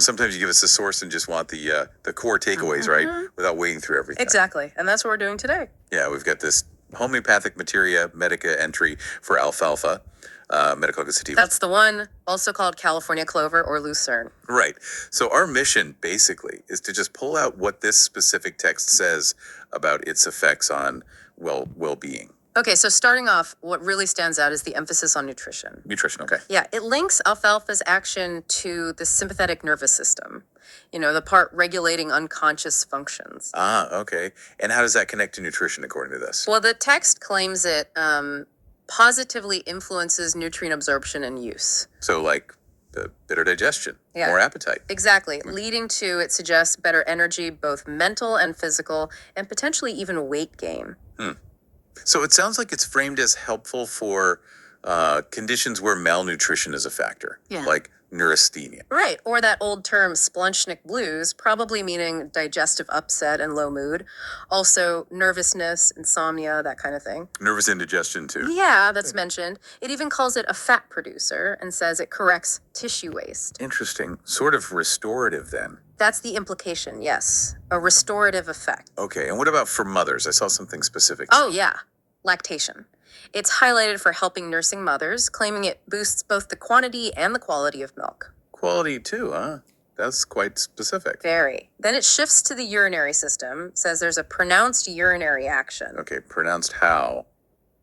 Sometimes you give us a source and just want the core takeaways, right? Without wading through everything. Exactly. And that's what we're doing today. Yeah, we've got this homeopathic materia medica entry for alfalfa, Medicago sativa. That's the one, also called California clover or lucerne. Right. So our mission basically is to just pull out what this specific text says about its effects on well-being. Okay, so starting off, what really stands out is the emphasis on nutrition. Nutrition, okay. Yeah, it links alfalfa's action to the sympathetic nervous system, the part regulating unconscious functions. Ah, okay. And how does that connect to nutrition according to this? Well, the text claims it positively influences nutrient absorption and use. So like better digestion, more appetite. Exactly. Leading to, it suggests, better energy, both mental and physical, and potentially even weight gain. So it sounds like it's framed as helpful for conditions where malnutrition is a factor, like neurasthenia. Right, or that old term splunchnik blues, probably meaning digestive upset and low mood. Also nervousness, insomnia, that kind of thing. Nervous indigestion too. Yeah, that's mentioned. It even calls it a fat producer and says it corrects tissue waste. Interesting. Sort of restorative then. That's the implication, yes. A restorative effect. Okay, and what about for mothers? I saw something specific. Oh, yeah. Lactation. It's highlighted for helping nursing mothers, claiming it boosts both the quantity and the quality of milk. Quality too, huh? That's quite specific. Very. Then it shifts to the urinary system, says there's a pronounced urinary action. Okay, pronounced how?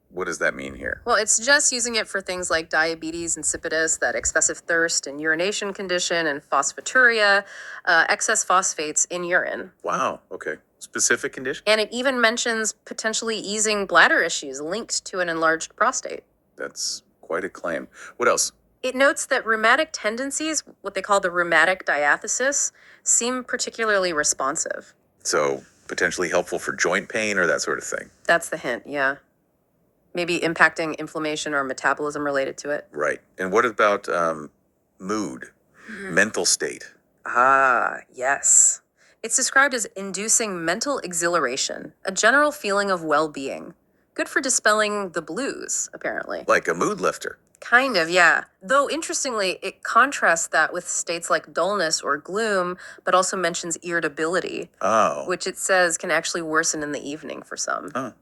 What does that mean here? Well, it's just using it for things like diabetes insipidus, that excessive thirst and urination condition, and phosphaturia, excess phosphates in urine. Wow, okay. Specific condition? And it even mentions potentially easing bladder issues linked to an enlarged prostate. That's quite a claim. What else? It notes that rheumatic tendencies, what they call the rheumatic diathesis, seem particularly responsive. So potentially helpful for joint pain or that sort of thing. That's the hint, yeah. Maybe impacting inflammation or metabolism related to it. Right. And what about mood, mental state? Ah, yes. It's described as inducing mental exhilaration, a general feeling of well-being. Good for dispelling the blues, apparently. Like a mood lifter. Kind of, yeah. Though, interestingly, it contrasts that with states like dullness or gloom, but also mentions irritability. Oh. Which it says can actually worsen in the evening for some. Oh,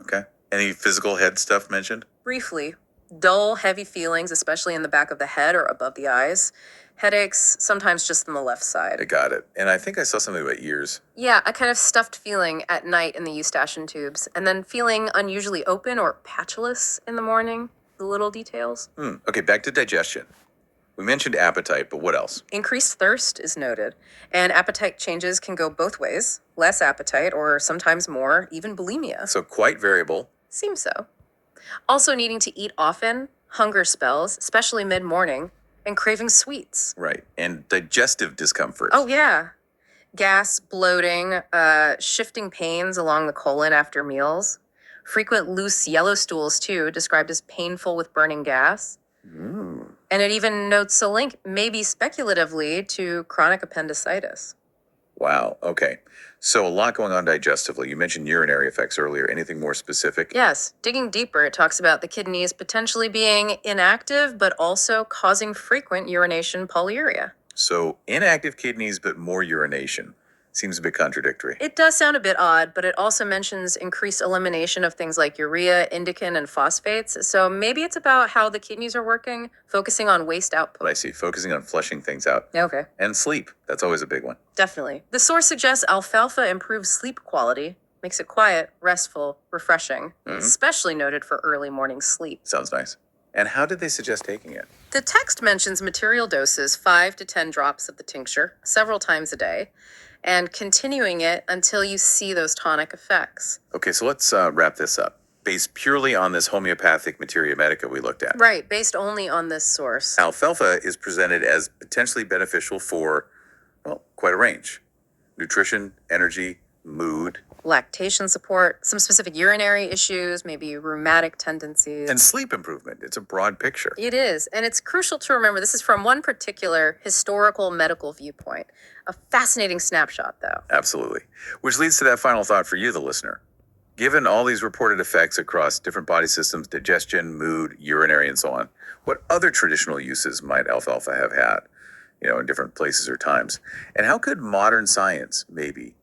okay. Any physical head stuff mentioned? Briefly, dull, heavy feelings, especially in the back of the head or above the eyes. Headaches, sometimes just on the left side. I got it. And I think I saw something about ears. Yeah, a kind of stuffed feeling at night in the eustachian tubes, and then feeling unusually open or patulous in the morning. The little details. Okay, back to digestion. We mentioned appetite, but what else? Increased thirst is noted, and appetite changes can go both ways. Less appetite, or sometimes more, even bulimia. So quite variable. Seems so. Also needing to eat often, hunger spells, especially mid-morning, and craving sweets. Right. And digestive discomfort. Oh, yeah. Gas, bloating, shifting pains along the colon after meals. Frequent loose yellow stools, too, described as painful with burning gas. And it even notes a link, maybe speculatively, to chronic appendicitis. Wow. Okay. So a lot going on digestively. You mentioned urinary effects earlier. Anything more specific? Yes. Digging deeper, it talks about the kidneys potentially being inactive, but also causing frequent urination polyuria. So inactive kidneys, but more urination. Seems a bit contradictory. It does sound a bit odd, but it also mentions increased elimination of things like urea, indican, and phosphates. So maybe it's about how the kidneys are working, focusing on waste output. I see. Focusing on flushing things out. Okay. And sleep. That's always a big one. Definitely. The source suggests alfalfa improves sleep quality, makes it quiet, restful, refreshing, especially noted for early morning sleep. Sounds nice. And how did they suggest taking it? The text mentions material doses, 5 to 10 drops of the tincture, several times a day, and continuing it until you see those tonic effects. Okay, so let's wrap this up. Based purely on this homeopathic materia medica we looked at. Right, based only on this source. Alfalfa is presented as potentially beneficial for, well, quite a range. Nutrition, energy, mood. Lactation support, some specific urinary issues, maybe rheumatic tendencies. And sleep improvement. It's a broad picture. It is, and it's crucial to remember this is from one particular historical medical viewpoint. A fascinating snapshot, though. Absolutely. Which leads to that final thought for you, the listener. Given all these reported effects across different body systems, digestion, mood, urinary, and so on, what other traditional uses might alfalfa have had? in different places or times. And how could modern science maybe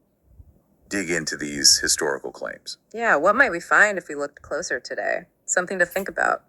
dig into these historical claims? Yeah, what might we find if we looked closer today? Something to think about.